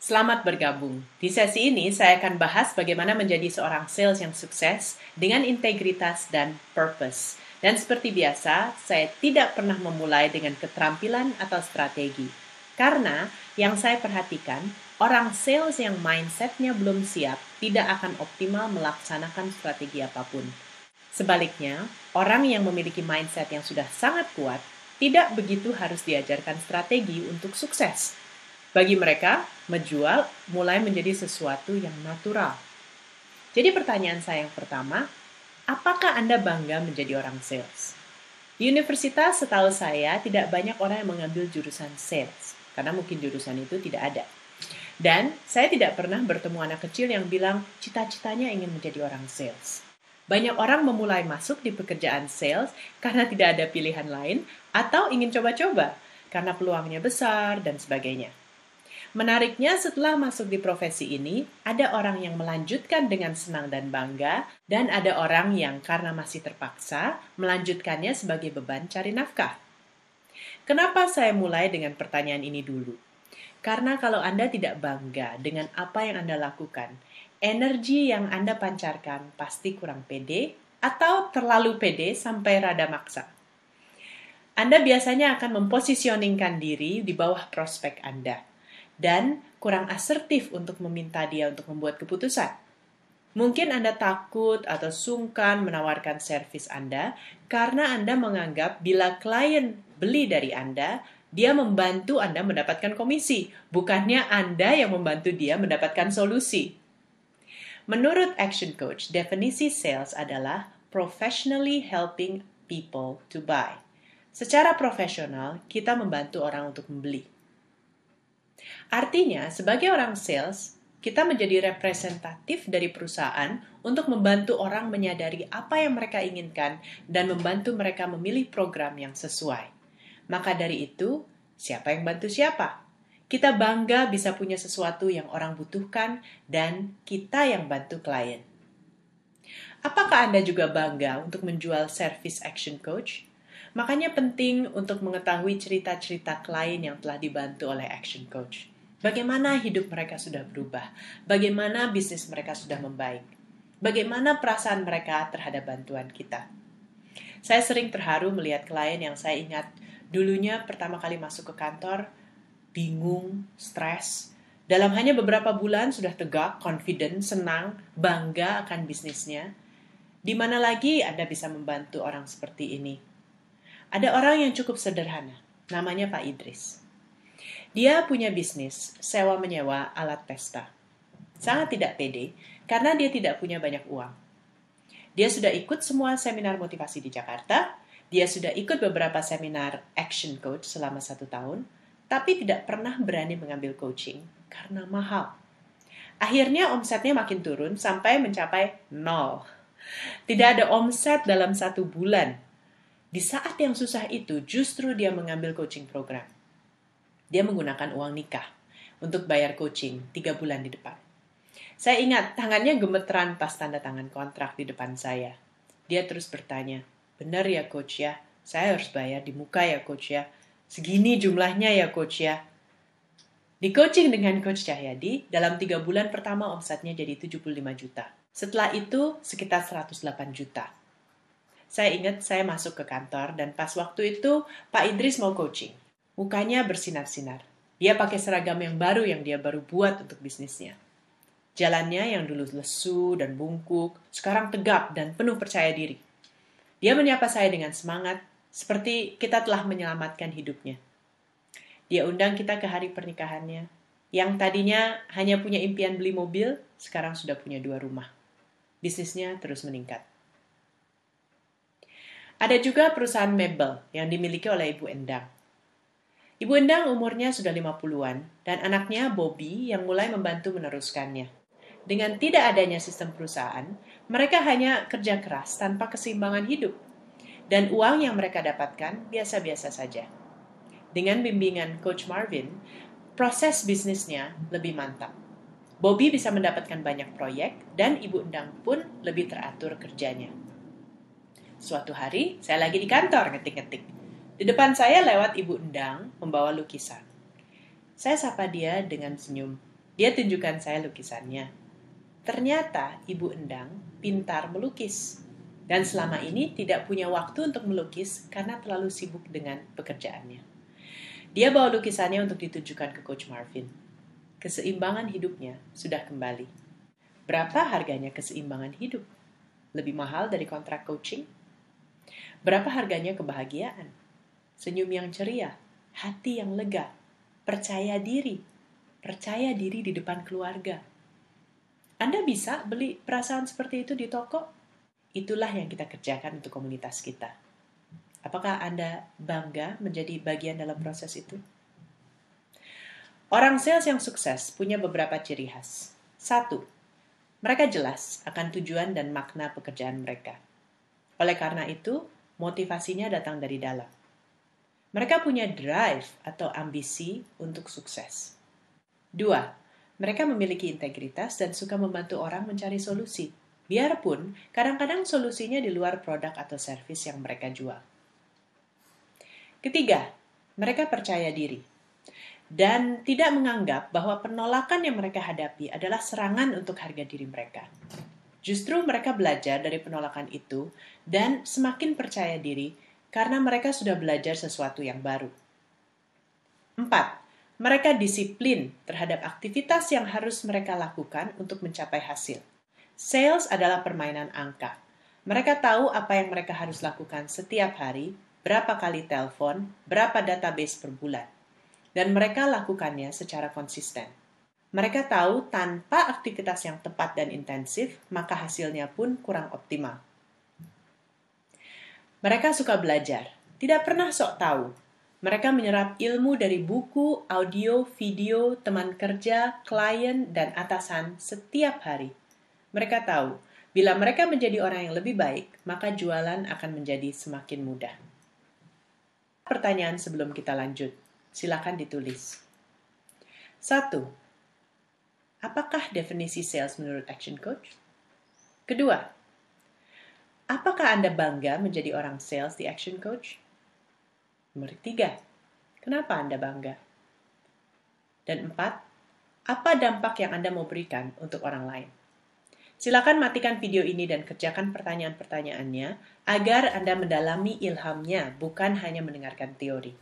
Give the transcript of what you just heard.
Selamat bergabung. Di sesi ini saya akan bahas bagaimana menjadi seorang sales yang sukses dengan integritas dan purpose. Dan seperti biasa, saya tidak pernah memulai dengan keterampilan atau strategi. Karena yang saya perhatikan, orang sales yang mindsetnya belum siap tidak akan optimal melaksanakan strategi apapun. Sebaliknya, orang yang memiliki mindset yang sudah sangat kuat tidak begitu harus diajarkan strategi untuk sukses. Bagi mereka, menjual mulai menjadi sesuatu yang natural. Jadi pertanyaan saya yang pertama, apakah Anda bangga menjadi orang sales? Di universitas setahu saya tidak banyak orang yang mengambil jurusan sales, karena mungkin jurusan itu tidak ada. Dan saya tidak pernah bertemu anak kecil yang bilang cita-citanya ingin menjadi orang sales. Banyak orang memulai masuk di pekerjaan sales karena tidak ada pilihan lain atau ingin coba-coba karena peluangnya besar dan sebagainya. Menariknya setelah masuk di profesi ini, ada orang yang melanjutkan dengan senang dan bangga, dan ada orang yang karena masih terpaksa melanjutkannya sebagai beban cari nafkah. Kenapa saya mulai dengan pertanyaan ini dulu? Karena kalau Anda tidak bangga dengan apa yang Anda lakukan, energi yang Anda pancarkan pasti kurang pede atau terlalu pede sampai rada maksa. Anda biasanya akan mempositioningkan diri di bawah prospek Anda dan kurang asertif untuk meminta dia untuk membuat keputusan. Mungkin Anda takut atau sungkan menawarkan servis Anda karena Anda menganggap bila klien beli dari Anda, dia membantu Anda mendapatkan komisi, bukannya Anda yang membantu dia mendapatkan solusi. Menurut Action Coach, definisi sales adalah professionally helping people to buy. Secara profesional, kita membantu orang untuk membeli. Artinya, sebagai orang sales, kita menjadi representatif dari perusahaan untuk membantu orang menyadari apa yang mereka inginkan dan membantu mereka memilih program yang sesuai. Maka dari itu, siapa yang bantu siapa? Kita bangga bisa punya sesuatu yang orang butuhkan dan kita yang bantu klien. Apakah Anda juga bangga untuk menjual service action coach? Makanya penting untuk mengetahui cerita-cerita klien yang telah dibantu oleh action coach. Bagaimana hidup mereka sudah berubah, bagaimana bisnis mereka sudah membaik, bagaimana perasaan mereka terhadap bantuan kita. Saya sering terharu melihat klien yang saya ingat dulunya pertama kali masuk ke kantor, bingung, stres. Dalam hanya beberapa bulan sudah tegak, confident, senang, bangga akan bisnisnya. Di mana lagi Anda bisa membantu orang seperti ini? Ada orang yang cukup sederhana, namanya Pak Idris. Dia punya bisnis sewa-menyewa alat pesta. Sangat tidak pede karena dia tidak punya banyak uang. Dia sudah ikut semua seminar motivasi di Jakarta, dia sudah ikut beberapa seminar action coach selama 1 tahun, tapi tidak pernah berani mengambil coaching karena mahal. Akhirnya omsetnya makin turun sampai mencapai 0. Tidak ada omset dalam 1 bulan. Di saat yang susah itu justru dia mengambil coaching program. Dia menggunakan uang nikah untuk bayar coaching 3 bulan di depan. Saya ingat tangannya gemeteran pas tanda tangan kontrak di depan saya. Dia terus bertanya, benar ya coach ya? Saya harus bayar di muka ya coach ya? Segini jumlahnya ya coach ya? Di coaching dengan Coach Cahyadi, dalam 3 bulan pertama omsetnya jadi 75 juta. Setelah itu sekitar 108 juta. Saya ingat saya masuk ke kantor dan pas waktu itu Pak Idris mau coaching. Mukanya bersinar-sinar. Dia pakai seragam yang baru yang dia baru buat untuk bisnisnya. Jalannya yang dulu lesu dan bungkuk, sekarang tegap dan penuh percaya diri. Dia menyapa saya dengan semangat, seperti kita telah menyelamatkan hidupnya. Dia undang kita ke hari pernikahannya. Yang tadinya hanya punya impian beli mobil, sekarang sudah punya 2 rumah. Bisnisnya terus meningkat. Ada juga perusahaan mebel yang dimiliki oleh Ibu Endang. Ibu Endang umurnya sudah 50-an dan anaknya Bobby yang mulai membantu meneruskannya. Dengan tidak adanya sistem perusahaan, mereka hanya kerja keras tanpa keseimbangan hidup. Dan uang yang mereka dapatkan biasa-biasa saja. Dengan bimbingan Coach Marvin, proses bisnisnya lebih mantap. Bobby bisa mendapatkan banyak proyek dan Ibu Endang pun lebih teratur kerjanya. Suatu hari, saya lagi di kantor ngetik-ngetik. Di depan saya lewat Ibu Endang membawa lukisan. Saya sapa dia dengan senyum. Dia tunjukkan saya lukisannya. Ternyata Ibu Endang pintar melukis. Dan selama ini tidak punya waktu untuk melukis karena terlalu sibuk dengan pekerjaannya. Dia bawa lukisannya untuk ditunjukkan ke Coach Marvin. Keseimbangan hidupnya sudah kembali. Berapa harganya keseimbangan hidup? Lebih mahal dari kontrak coaching? Berapa harganya kebahagiaan? Senyum yang ceria, hati yang lega, percaya diri di depan keluarga. Anda bisa beli perasaan seperti itu di toko? Itulah yang kita kerjakan untuk komunitas kita. Apakah Anda bangga menjadi bagian dalam proses itu? Orang sales yang sukses punya beberapa ciri khas. 1. Mereka jelas akan tujuan dan makna pekerjaan mereka. Oleh karena itu, motivasinya datang dari dalam. Mereka punya drive atau ambisi untuk sukses. 2. Mereka memiliki integritas dan suka membantu orang mencari solusi. Biarpun kadang-kadang solusinya di luar produk atau servis yang mereka jual. Ketiga, mereka percaya diri dan tidak menganggap bahwa penolakan yang mereka hadapi adalah serangan untuk harga diri mereka. Justru mereka belajar dari penolakan itu dan semakin percaya diri karena mereka sudah belajar sesuatu yang baru. 4. Mereka disiplin terhadap aktivitas yang harus mereka lakukan untuk mencapai hasil. Sales adalah permainan angka. Mereka tahu apa yang mereka harus lakukan setiap hari, berapa kali telepon, berapa database per bulan. Dan mereka lakukannya secara konsisten. Mereka tahu tanpa aktivitas yang tepat dan intensif, maka hasilnya pun kurang optimal. Mereka suka belajar, tidak pernah sok tahu. Mereka menyerap ilmu dari buku, audio, video, teman kerja, klien, dan atasan setiap hari. Mereka tahu, bila mereka menjadi orang yang lebih baik, maka jualan akan menjadi semakin mudah. Pertanyaan sebelum kita lanjut, silakan ditulis. 1. Apakah definisi sales menurut Action Coach? Kedua, apakah Anda bangga menjadi orang sales di Action Coach? Nomor 3, kenapa Anda bangga? Dan 4, apa dampak yang Anda mau berikan untuk orang lain? Silakan matikan video ini dan kerjakan pertanyaan-pertanyaannya agar Anda mendalami ilhamnya, bukan hanya mendengarkan teori.